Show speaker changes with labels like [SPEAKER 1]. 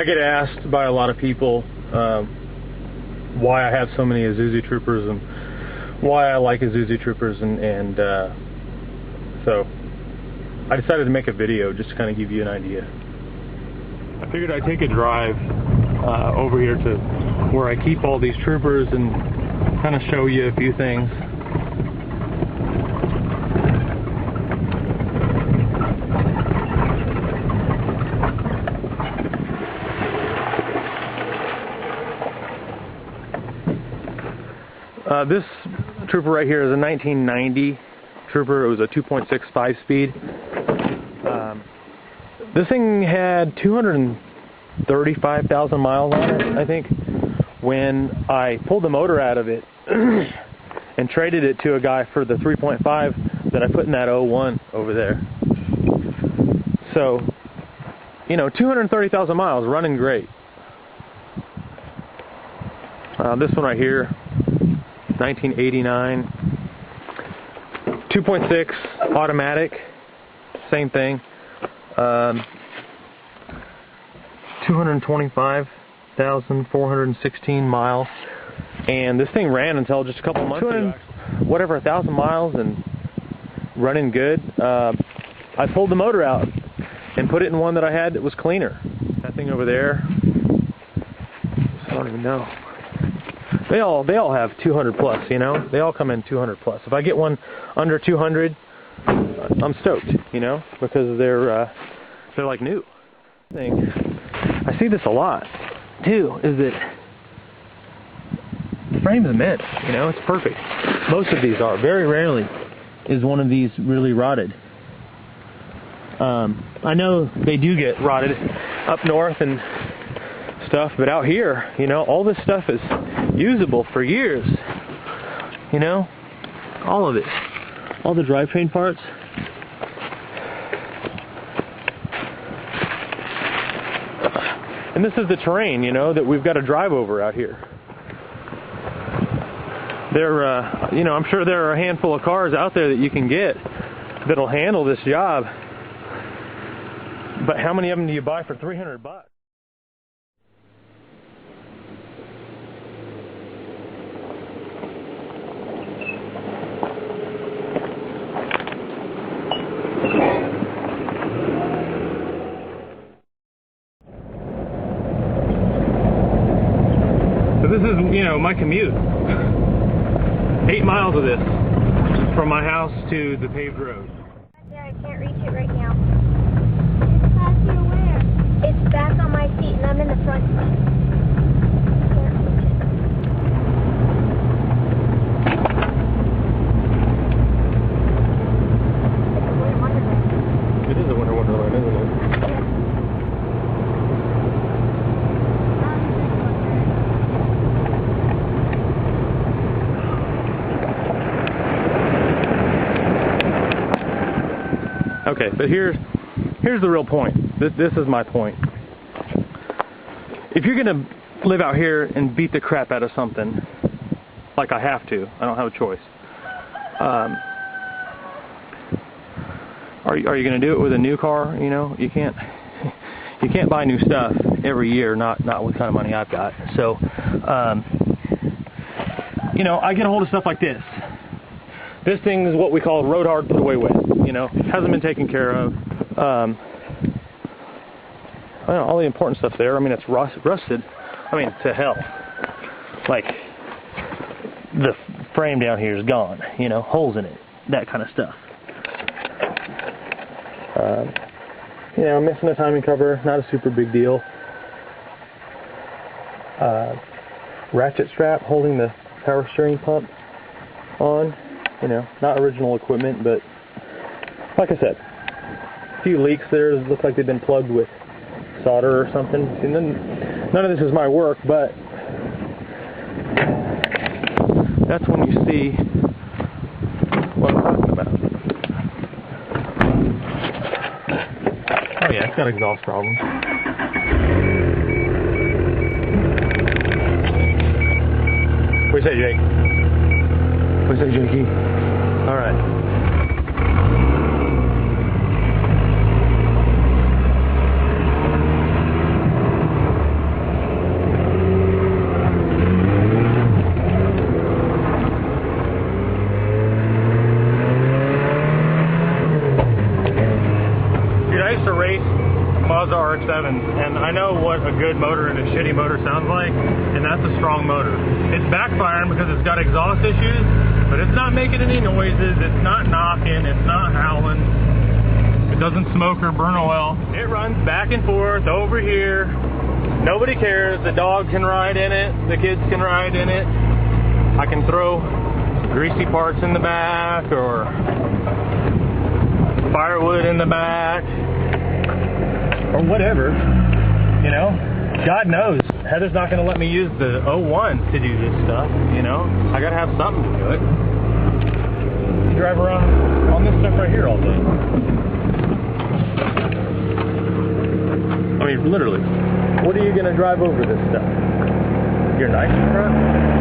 [SPEAKER 1] I get asked by a lot of people why I have so many Isuzu Troopers and why I like Isuzu Troopers, and so I decided to make a video just to kind of give you an idea. I figured I'd take a drive over here to where I keep all these Troopers and kind of show you a few things. This Trooper right here is a 1990 Trooper. It was a 2.65 speed. This thing had 235,000 miles on it, I think, when I pulled the motor out of it and traded it to a guy for the 3.5 that I put in that 01 over there. So, you know, 230,000 miles, running great. This one right here, 1989, 2.6 automatic, same thing. 225,416 miles, and this thing ran until just a couple months ago. Whatever, 1,000 miles and running good. I pulled the motor out and put it in one that I had that was cleaner. That thing over there, I don't even know. They all have 200 plus, you know. They all come in 200 plus. If I get one under 200, I'm stoked, you know, because they're like new. I see this a lot too, is that the frame's immense, you know, it's perfect. Most of these are. Very rarely is one of these really rotted. I know they do get rotted up north and stuff, but out here, you know, all this stuff is usable for years, you know, all of it, all the drivetrain parts. And this is the terrain, you know, that we've got to drive over out here. There, you know, I'm sure there are a handful of cars out there that you can get that'll handle this job, but how many of them do you buy for 300 bucks? This is, you know, my commute. 8 miles of this from my house to the paved road.
[SPEAKER 2] There, I can't reach it right now. It's back here where? It's back on my seat and I'm in the front seat. I can't reach it. It's a winter wonderland.
[SPEAKER 1] It is a winter wonderland, isn't it? Okay, so here's the real point. This is my point. If you're gonna live out here and beat the crap out of something, like I have to, I don't have a choice. Are you gonna do it with a new car? You know, you can't buy new stuff every year. Not with the kind of money I've got. So, you know, I get a hold of stuff like this. This thing is what we call road hard, put away wet. You know, hasn't been taken care of. I don't know, all the important stuff there. I mean, it's rusted. I mean, to hell. Like, the frame down here is gone. You know, holes in it, that kind of stuff. You know, missing a timing cover, not a super big deal. Ratchet strap holding the power steering pump on. You know, not original equipment, but like I said, a few leaks there. It looks like they've been plugged with solder or something. And then, none of this is my work, but that's when you see what I'm talking about. Oh yeah, it's got exhaust problems. What do you say, Jake? What do you say, Jakey? All right. Mazda RX-7s, and I know what a good motor and a shitty motor sounds like, and that's a strong motor. It's backfiring because it's got exhaust issues, but it's not making any noises, it's not knocking, it's not howling, it doesn't smoke or burn oil. It runs back and forth over here. Nobody cares. The dog can ride in it, the kids can ride in it. I can throw greasy parts in the back or firewood in the back or whatever, you know. God knows Heather's not going to let me use the 01 to do this stuff, you know. I got to have something to do it. You drive around on this stuff right here all day. I mean, literally, what are you going to drive over this stuff? Your nice truck?